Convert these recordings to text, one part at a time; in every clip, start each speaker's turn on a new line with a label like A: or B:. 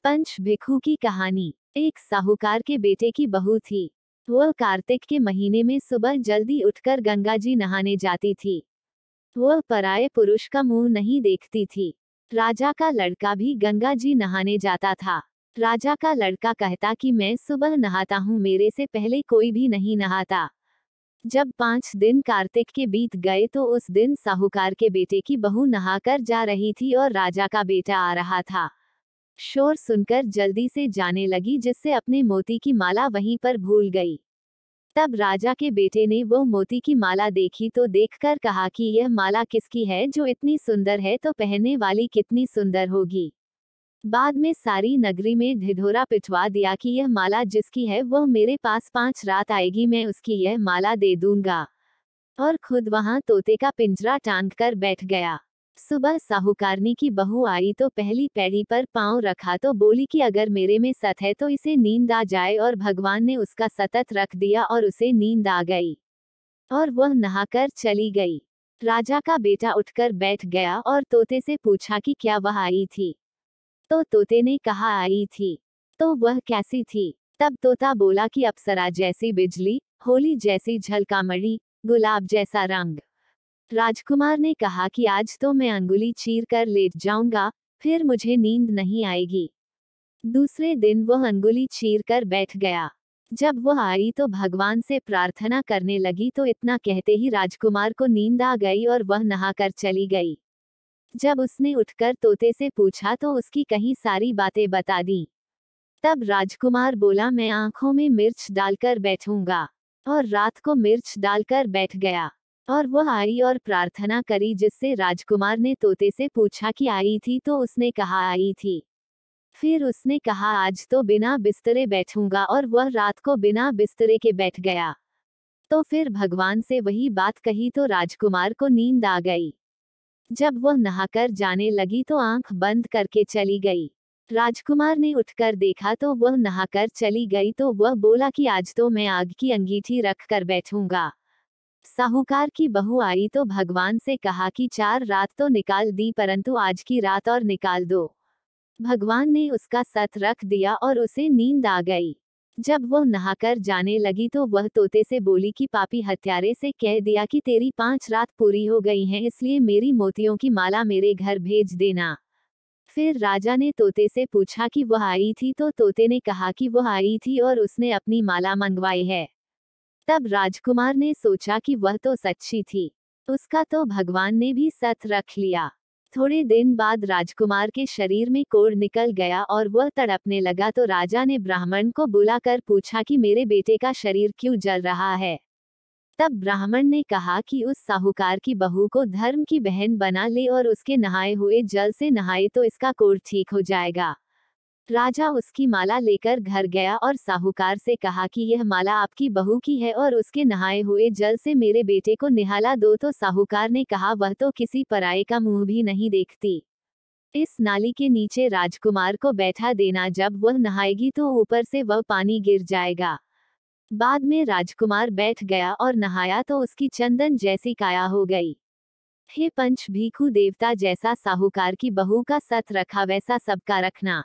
A: पंच भिखू की कहानी। एक साहूकार के बेटे की बहू थी। वह कार्तिक के महीने में सुबह जल्दी उठकर गंगा जी नहाने जाती थी। वह पराये पुरुष का मुंह नहीं देखती थी। राजा का लड़का भी गंगा जी नहाने जाता था। राजा का लड़का कहता कि मैं सुबह नहाता हूँ, मेरे से पहले कोई भी नहीं नहाता। जब 5 दिन कार्तिक के बीत गए तो उस दिन साहूकार के बेटे की बहू नहाकर जा रही थी और राजा का बेटा आ रहा था। शोर सुनकर जल्दी से जाने लगी, जिससे अपने मोती की माला वहीं पर भूल गई। तब राजा के बेटे ने वो मोती की माला देखी तो देखकर कहा कि यह माला किसकी है जो इतनी सुंदर है, तो पहनने वाली कितनी सुंदर होगी। बाद में सारी नगरी में ढिढोरा पिटवा दिया कि यह माला जिसकी है वह मेरे पास 5 रात आएगी, मैं उसकी यह माला दे दूंगा। और खुद वहां तोते का पिंजरा टांग कर बैठ गया। सुबह साहूकारनी की बहू आई तो पहली पैड़ी पर पांव रखा तो बोली कि अगर मेरे में सत है तो इसे नींद आ जाए, और भगवान ने उसका सतत रख दिया और उसे नींद आ गई और वह नहाकर चली गई। राजा का बेटा उठकर बैठ गया और तोते से पूछा कि क्या वह आई थी। तो तोते ने कहा आई थी। तो वह कैसी थी? तब तोता बोला कि अप्सरा जैसी बिजली, होली जैसी झलकामणि, गुलाब जैसा रंग। राजकुमार ने कहा कि आज तो मैं अंगुली चीर कर लेट जाऊंगा, फिर मुझे नींद नहीं आएगी। दूसरे दिन वह अंगुली चीर कर बैठ गया। जब वह आई तो भगवान से प्रार्थना करने लगी, तो इतना कहते ही राजकुमार को नींद आ गई और वह नहाकर चली गई। जब उसने उठकर तोते से पूछा तो उसकी कहीं सारी बातें बता दी। तब राजकुमार बोला, मैं आंखों में मिर्च डालकर बैठूंगा, और रात को मिर्च डालकर बैठ गया। और वह आई और प्रार्थना करी, जिससे राजकुमार ने तोते से पूछा कि आई थी, तो उसने कहा आई थी। फिर उसने कहा आज तो बिना बिस्तरे बैठूंगा, और वह रात को बिना बिस्तरे के बैठ गया। तो फिर भगवान से वही बात कही तो राजकुमार को नींद आ गई। जब वह नहाकर जाने लगी तो आंख बंद करके चली गई। राजकुमार ने उठकर देखा तो वह नहाकर चली गई, तो वह बोला कि आज तो मैं आग की अंगीठी रख कर बैठूंगा। साहूकार की बहू आई तो भगवान से कहा कि 4 रात तो निकाल दी, परंतु आज की रात और निकाल दो। भगवान ने उसका सत रख दिया और उसे नींद आ गई। जब वह नहाकर जाने लगी तो वह तोते से बोली कि पापी हत्यारे से कह दिया कि तेरी 5 रात पूरी हो गई हैं, इसलिए मेरी मोतियों की माला मेरे घर भेज देना। फिर राजा ने तोते से पूछा कि वह आई थी, तो तोते ने कहा कि वह आई थी और उसने अपनी माला मंगवाई है। तब राजकुमार ने सोचा कि वह तो सच्ची थी, उसका तो भगवान ने भी सत रख लिया। थोड़े दिन बाद राजकुमार के शरीर में कोढ़ निकल गया और वह तड़पने लगा, तो राजा ने ब्राह्मण को बुलाकर पूछा कि मेरे बेटे का शरीर क्यों जल रहा है। तब ब्राह्मण ने कहा कि उस साहूकार की बहू को धर्म की बहन बना ले और उसके नहाए हुए जल से नहाए तो इसका कोढ़ ठीक हो जाएगा। राजा उसकी माला लेकर घर गया और साहूकार से कहा कि यह माला आपकी बहू की है और उसके नहाए हुए जल से मेरे बेटे को निहाला दो। तो साहूकार ने कहा वह तो किसी पराये का मुंह भी नहीं देखती। इस नाली के नीचे राजकुमार को बैठा देना, जब वह नहाएगी तो ऊपर से वह पानी गिर जाएगा। बाद में राजकुमार बैठ गया और नहाया तो उसकी चंदन जैसी काया हो गई। हे पंच भीखू देवता, जैसा साहूकार की बहू का सत रखा वैसा सबका रखना।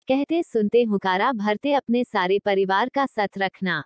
A: कहते सुनते हुकारा भरते अपने सारे परिवार का सत रखना।